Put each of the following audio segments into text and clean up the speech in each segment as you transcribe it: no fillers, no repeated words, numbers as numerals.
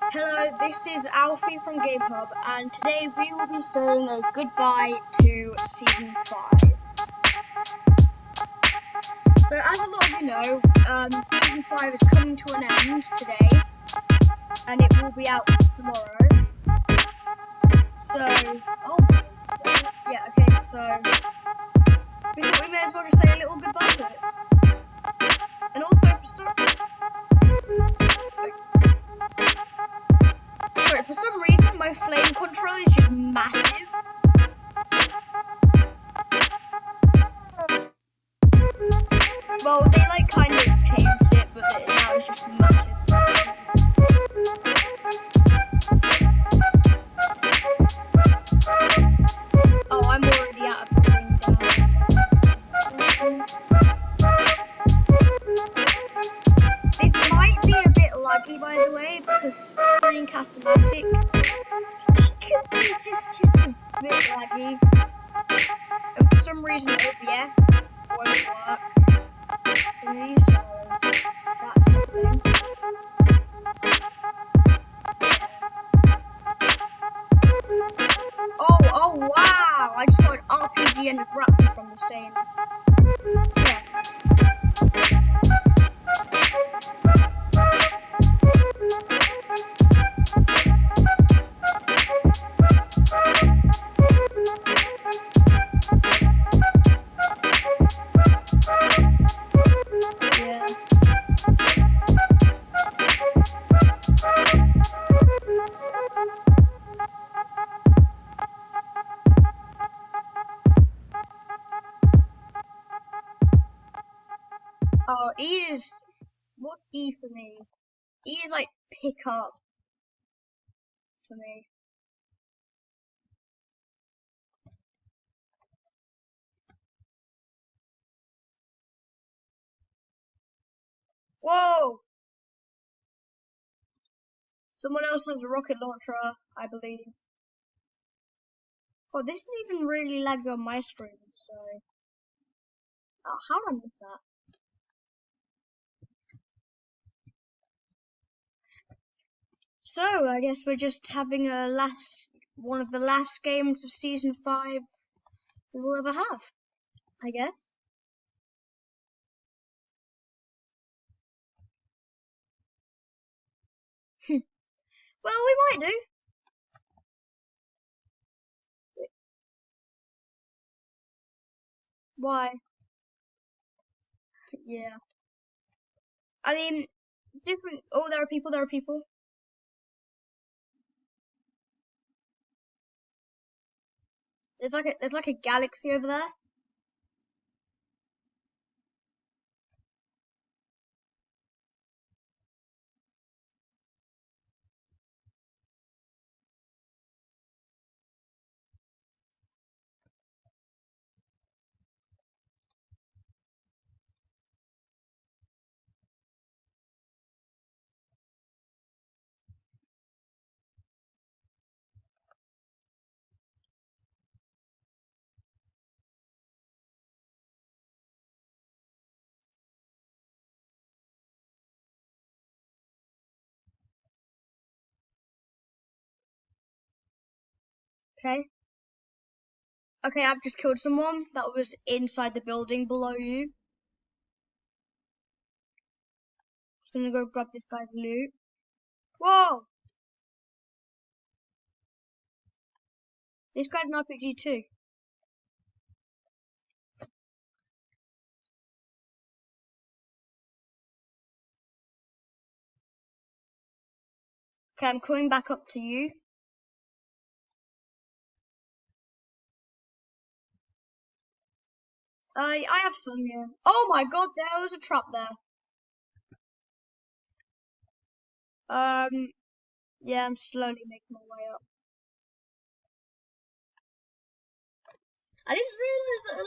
Hello, this is Alfie from Game Hub, and today we will be saying a goodbye to Season 5. So, as a lot of you know, Season 5 is coming to an end today, and it will be out tomorrow. So, oh my god. Yeah, okay, so we thought we may as well just say a little goodbye to it. And also, for some reason, my flame control is just massive. Well, they kind of changed it, but now it's just massive for some reason. Oh, I'm already out of the ring down. This might be a bit laggy, by the way, because Screencast-O-Matic, it can be just a bit laggy. And for some reason, OBS won't work for me, so that's something. Oh, wow! I just got an RPG and a grappling from the same chest. Yeah. Oh, E is... What's E for me? E is like pick up for me. Whoa! Someone else has a rocket launcher, I believe. Oh, this is even really laggy on my screen, so... Oh, how did I miss that? So, I guess we're just having one of the last games of Season 5 we will ever have, I guess. Well, we might do. Why? Yeah. I mean, different... Oh, there are people. There's like a galaxy over there. Okay. Okay, I've just killed someone that was inside the building below you. Just gonna go grab this guy's loot. Whoa! This guy's an RPG too. Okay, I'm coming back up to you. I have some here. Oh my god, there was a trap there. Yeah, I'm slowly making my way up. I didn't realize that,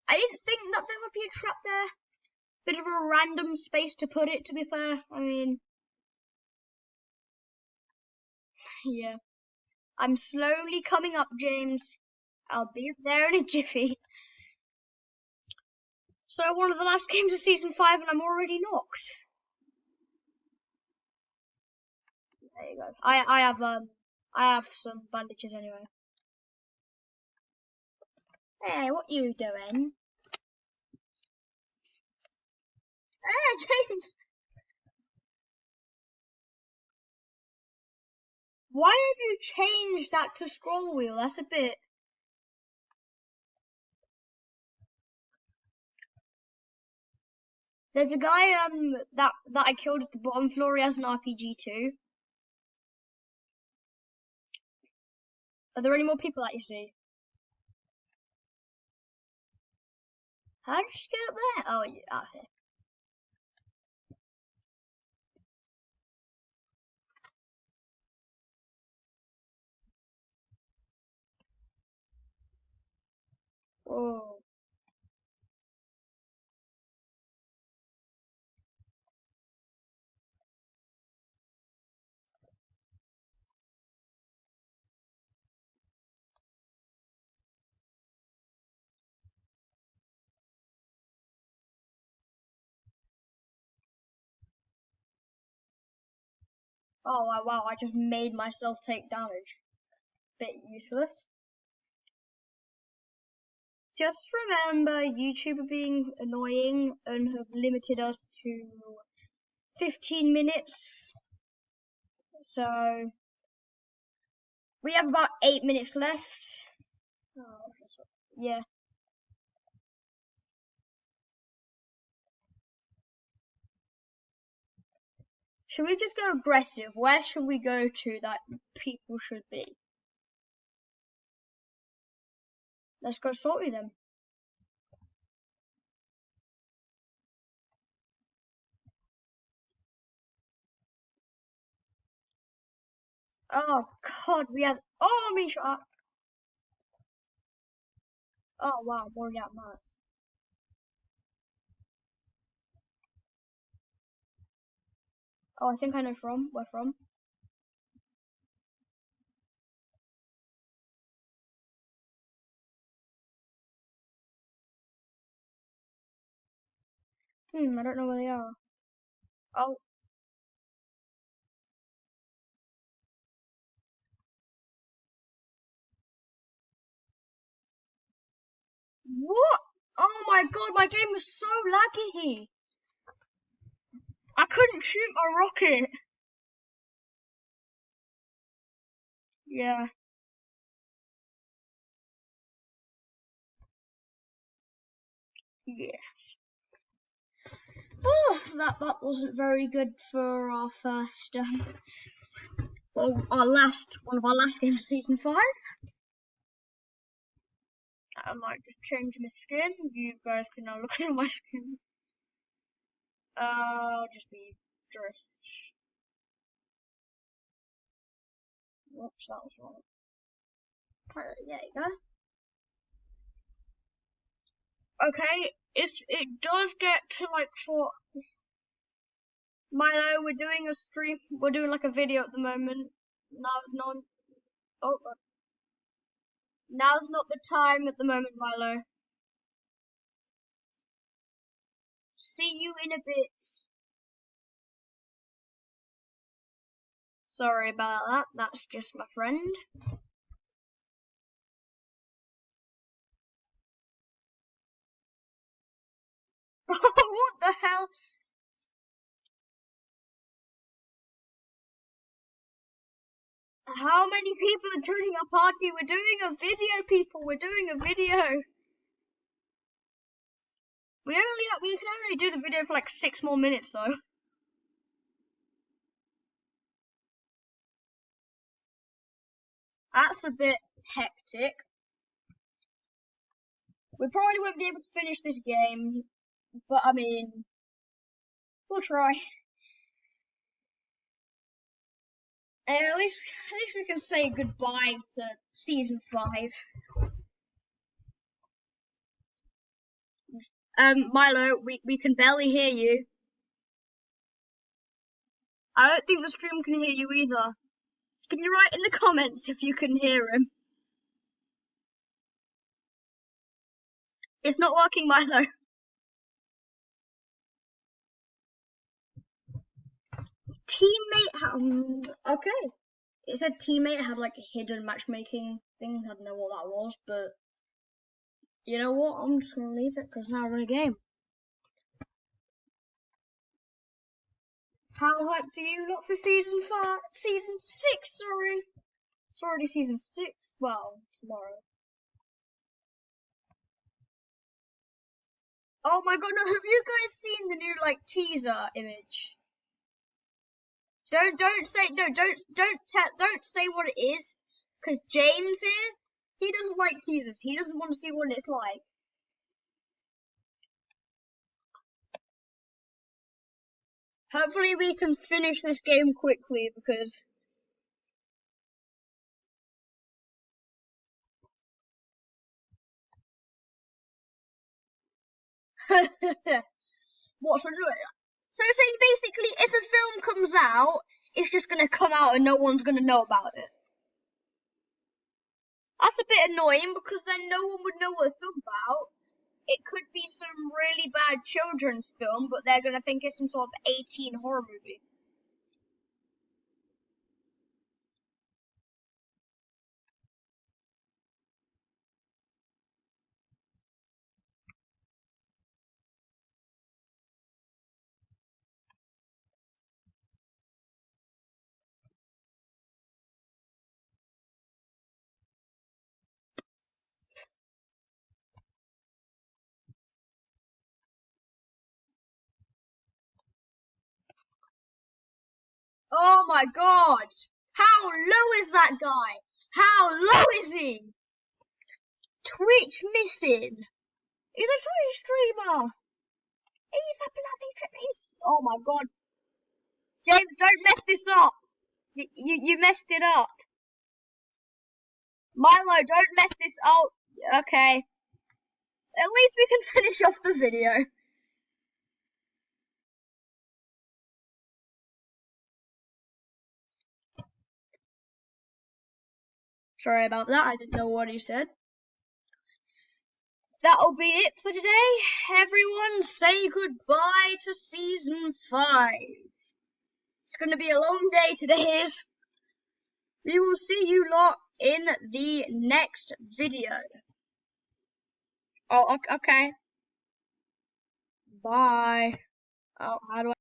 I didn't think that there would be a trap there. Bit of a random space to put it, to be fair. Yeah. I'm slowly coming up, James. I'll be there in a jiffy. So, one of the last games of Season 5 and I'm already knocked. There you go. I have some bandages anyway. Hey, what you doing? Hey, James. Why have you changed that to scroll wheel? That's a bit. There's a guy that I killed at the bottom floor. He has an RPG too. Are there any more people that you see? How did you get up there? Oh, yeah, okay. Oh. Oh, wow, I just made myself take damage. Bit useless. Just remember, YouTube are being annoying and have limited us to 15 minutes. So, we have about 8 minutes left. Oh, yeah. Should we just go aggressive? Where should we go to that people should be? Let's go salty them. Oh god, we have. Oh, me shot. Oh wow, I'm already at Mars. Oh, I think I know where from. I don't know where they are. Oh, what? Oh my god, my game was so laggy. I couldn't shoot my rocket. Yeah. Yes. Oh, that wasn't very good for our first well, one of our last games of season 5. I might just change my skin. You guys can now look at my skins. I'll just be dressed. Whoops, that was wrong. There you go. Okay, if it does get to like 4, Milo, we're doing a stream. We're doing like a video at the moment. No, oh, now's not the time at the moment, Milo. See you in a bit. Sorry about that. That's just my friend. What the hell? How many people are joining our party? We're doing a video, people. We're doing a video. We can only do the video for like 6 more minutes though. That's a bit hectic. We probably won't be able to finish this game, but I mean, we'll try. At least we can say goodbye to season 5. Milo, we can barely hear you. I don't think the stream can hear you either. Can you write in the comments if you can hear him? It's not working, Milo. Teammate, okay. It said teammate had like a hidden matchmaking thing. I don't know what that was, but you know what? I'm just gonna leave it because now we're in a game. How hyped do you look for season 5? Season 6, sorry. It's already season 6. Well, tomorrow. Oh my god, no, have you guys seen the new like teaser image? Don't say no, don't say what it is, because James here, he doesn't like teasers. He doesn't want to see what it's like. Hopefully we can finish this game quickly because what's so saying basically if a film comes out, it's just gonna come out and no one's gonna know about it. That's a bit annoying because then no one would know what the film's about. It could be some really bad children's film, but they're gonna think it's some sort of 18 horror movie. Oh my god! How low is that guy? How low is he? Twitch missing. He's a Twitch streamer. He's a bloody he's oh my god. James, don't mess this up. You messed it up. Milo, don't mess this up. Okay. At least we can finish off the video. Sorry about that. I didn't know what he said. That'll be it for today. Everyone, say goodbye to season 5. It's going to be a long day today. We will see you lot in the next video. Oh, okay. Bye. Oh, how do I